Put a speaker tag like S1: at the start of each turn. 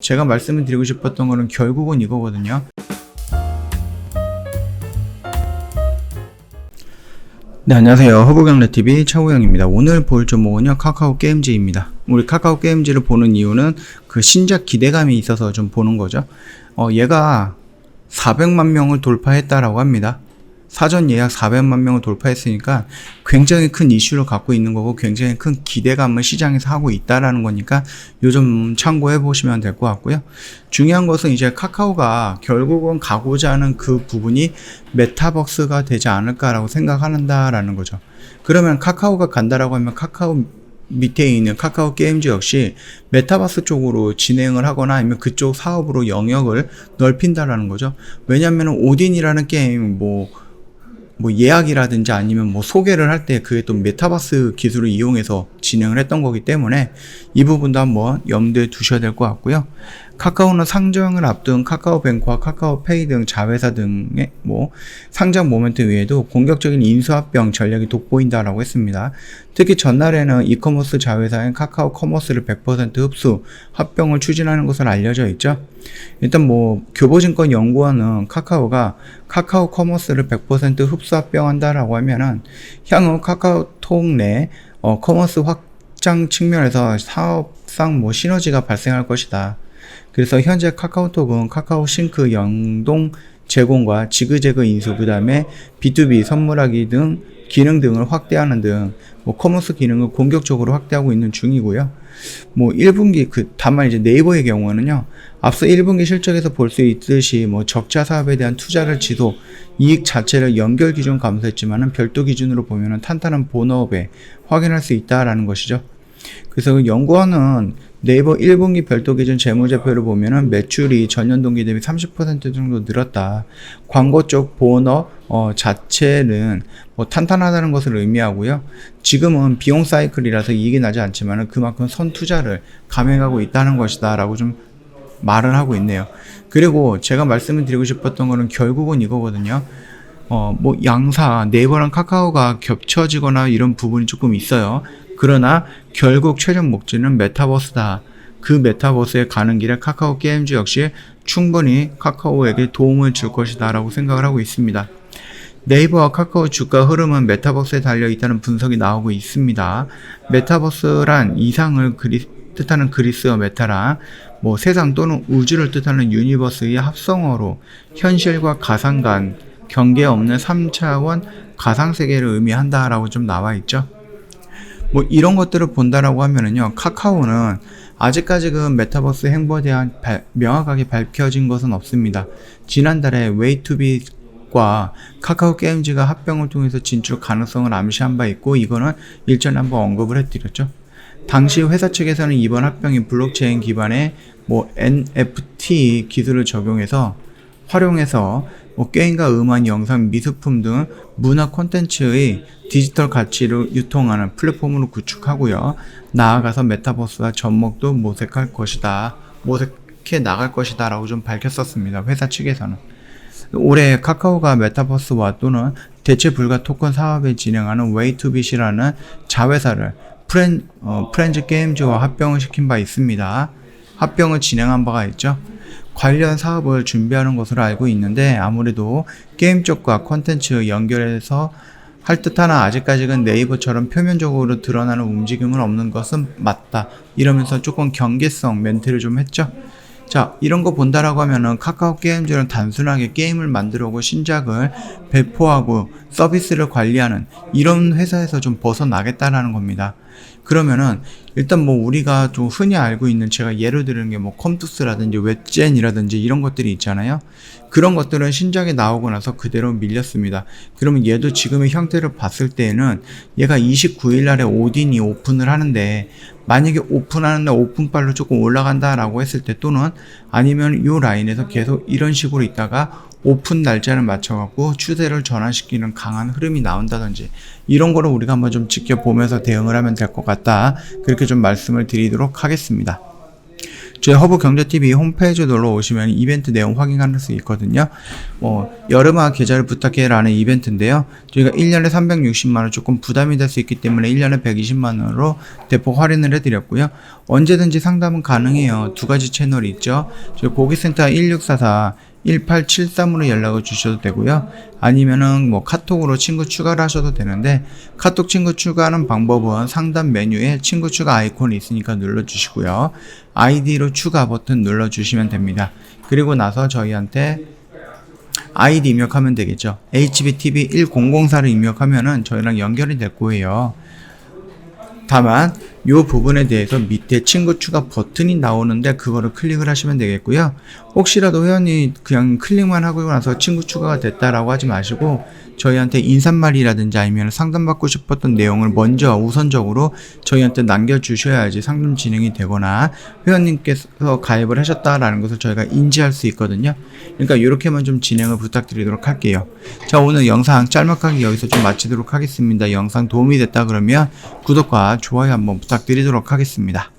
S1: 제가 말씀을 드리고 싶었던 거는 결국은 이거거든요. 네, 안녕하세요. 허브경래TV 차우영입니다. 오늘 볼 종목은요, 카카오 게임즈입니다. 우리 카카오 게임즈를 보는 이유는 그 신작 기대감이 있어서 좀 보는 거죠. 얘가 400만 명을 돌파했다라고 합니다. 사전 예약 400만 명을 돌파했으니까 굉장히 큰 이슈를 갖고 있는 거고 굉장히 큰 기대감을 시장에서 하고 있다라는 거니까 요즘 참고해 보시면 될 것 같고요. 중요한 것은 이제 카카오가 결국은 가고자 하는 그 부분이 메타버스가 되지 않을까라고 생각한다라는 거죠. 그러면 카카오가 간다라고 하면 카카오 밑에 있는 카카오 게임즈 역시 메타버스 쪽으로 진행을 하거나 아니면 그쪽 사업으로 영역을 넓힌다라는 거죠. 왜냐하면 오딘이라는 게임 뭐 예약이라든지 아니면 뭐 소개를 할 때 그게 또 메타버스 기술을 이용해서 진행을 했던 거기 때문에 이 부분도 한번 염두에 두셔야 될 것 같고요. 카카오는 상장을 앞둔 카카오뱅크와 카카오페이 등 자회사 등의 상장 모멘트 외에도 공격적인 인수합병 전략이 돋보인다라고 했습니다. 특히 전날에는 이커머스 자회사인 카카오 커머스를 100% 흡수 합병을 추진하는 것으로 알려져 있죠. 일단 교보증권연구원은 카카오가 카카오 커머스를 100% 흡수 합병한다라고 하면은 향후 카카오톡 내 커머스 확장 측면에서 사업상 시너지가 발생할 것이다. 그래서 현재 카카오톡은 카카오 싱크 연동 제공과 지그재그 인수, 그 다음에 B2B 선물하기 등 기능 등을 확대하는 등 커머스 기능을 공격적으로 확대하고 있는 중이고요. 1분기 다만 이제 네이버의 경우는요, 앞서 1분기 실적에서 볼 수 있듯이 적자 사업에 대한 투자를 지속, 이익 자체를 연결 기준 감소했지만은 별도 기준으로 보면은 탄탄한 본업에 확인할 수 있다라는 것이죠. 그래서 연구원은 네이버 1분기 별도 기준 재무제표를 보면은 매출이 전년 동기 대비 30% 정도 늘었다. 광고 쪽 본업 자체는 탄탄하다는 것을 의미하고요. 지금은 비용 사이클이라서 이익이 나지 않지만은 그만큼 선투자를 감행하고 있다는 것이다 라고 좀 말을 하고 있네요. 그리고 제가 말씀을 드리고 싶었던 거는 결국은 이거거든요. 양사 네이버랑 카카오가 겹쳐지거나 이런 부분이 조금 있어요. 그러나 결국 최종 목적은 메타버스다. 그 메타버스에 가는 길에 카카오 게임즈 역시 충분히 카카오에게 도움을 줄 것이다 라고 생각을 하고 있습니다. 네이버와 카카오 주가 흐름은 메타버스에 달려 있다는 분석이 나오고 있습니다. 메타버스란 이상을 뜻하는 그리스어 메타랑 세상 또는 우주를 뜻하는 유니버스의 합성어로 현실과 가상 간 경계 없는 3차원 가상세계를 의미한다라고 좀 나와 있죠. 이런 것들을 본다라고 하면은요, 카카오는 아직까지 그 메타버스 행보에 대한 명확하게 밝혀진 것은 없습니다. 지난달에 웨이투비과 카카오 게임즈가 합병을 통해서 진출 가능성을 암시한 바 있고, 이거는 일전에 한번 언급을 해드렸죠. 당시 회사 측에서는 이번 합병이 블록체인 기반의 NFT 기술을 활용해서 게임과 음악, 영상, 미술품 등 문화 콘텐츠의 디지털 가치를 유통하는 플랫폼으로 구축하고요. 나아가서 메타버스와 접목도 모색해 나갈 것이다 라고 좀 밝혔었습니다. 회사 측에서는. 올해 카카오가 메타버스와 또는 대체 불가 토큰 사업을 진행하는 웨이투빗이라는 자회사를 프렌즈 게임즈와 합병을 시킨 바 있습니다. 합병을 진행한 바가 있죠. 관련 사업을 준비하는 것으로 알고 있는데 아무래도 게임 쪽과 콘텐츠 연결해서 할 듯하나 아직까지는 네이버처럼 표면적으로 드러나는 움직임은 없는 것은 맞다. 이러면서 조금 경계성 멘트를 좀 했죠. 자, 이런 거 본다라고 하면은 카카오 게임즈는 단순하게 게임을 만들어오고 신작을 배포하고 서비스를 관리하는 이런 회사에서 좀 벗어나겠다라는 겁니다. 그러면은 일단 우리가 좀 흔히 알고 있는, 제가 예를 들은 게 컴투스라든지 웹젠이라든지 이런 것들이 있잖아요. 그런 것들은 신작이 나오고 나서 그대로 밀렸습니다. 그러면 얘도 지금의 형태를 봤을 때에는 얘가 29일 날에 오딘이 오픈을 하는데, 만약에 오픈하는 날 오픈빨로 조금 올라간다라고 했을 때, 또는 아니면 이 라인에서 계속 이런 식으로 있다가 오픈 날짜를 맞춰갖고 추세를 전환시키는 강한 흐름이 나온다든지, 이런 거를 우리가 한번 좀 지켜보면서 대응을 하면 될 것 같다. 그렇게 좀 말씀을 드리도록 하겠습니다. 저희 허브경제TV 홈페이지 놀러 오시면 이벤트 내용 확인할 수 있거든요. 여름아 계좌를 부탁해라는 이벤트인데요. 저희가 1년에 360만원 조금 부담이 될 수 있기 때문에 1년에 120만원으로 대폭 할인을 해드렸고요. 언제든지 상담은 가능해요. 두 가지 채널이 있죠. 저희 고객센터 1644 1873으로 연락을 주셔도 되고요. 아니면은 카톡으로 친구 추가를 하셔도 되는데, 카톡 친구 추가하는 방법은 상단 메뉴에 친구 추가 아이콘이 있으니까 눌러주시고요. 아이디로 추가 버튼 눌러주시면 됩니다. 그리고 나서 저희한테 아이디 입력하면 되겠죠. HBTV1004를 입력하면은 저희랑 연결이 될 거예요. 다만 이 부분에 대해서 밑에 친구 추가 버튼이 나오는데 그거를 클릭을 하시면 되겠고요. 혹시라도 회원이 그냥 클릭만 하고 나서 친구 추가가 됐다라고 하지 마시고 저희한테 인사말이라든지 아니면 상담받고 싶었던 내용을 먼저 우선적으로 저희한테 남겨주셔야지 상담 진행이 되거나 회원님께서 가입을 하셨다라는 것을 저희가 인지할 수 있거든요. 그러니까 이렇게만 좀 진행을 부탁드리도록 할게요. 자, 오늘 영상 짤막하게 여기서 좀 마치도록 하겠습니다. 영상 도움이 됐다 그러면 구독과 좋아요 한번 부탁드리도록 하겠습니다.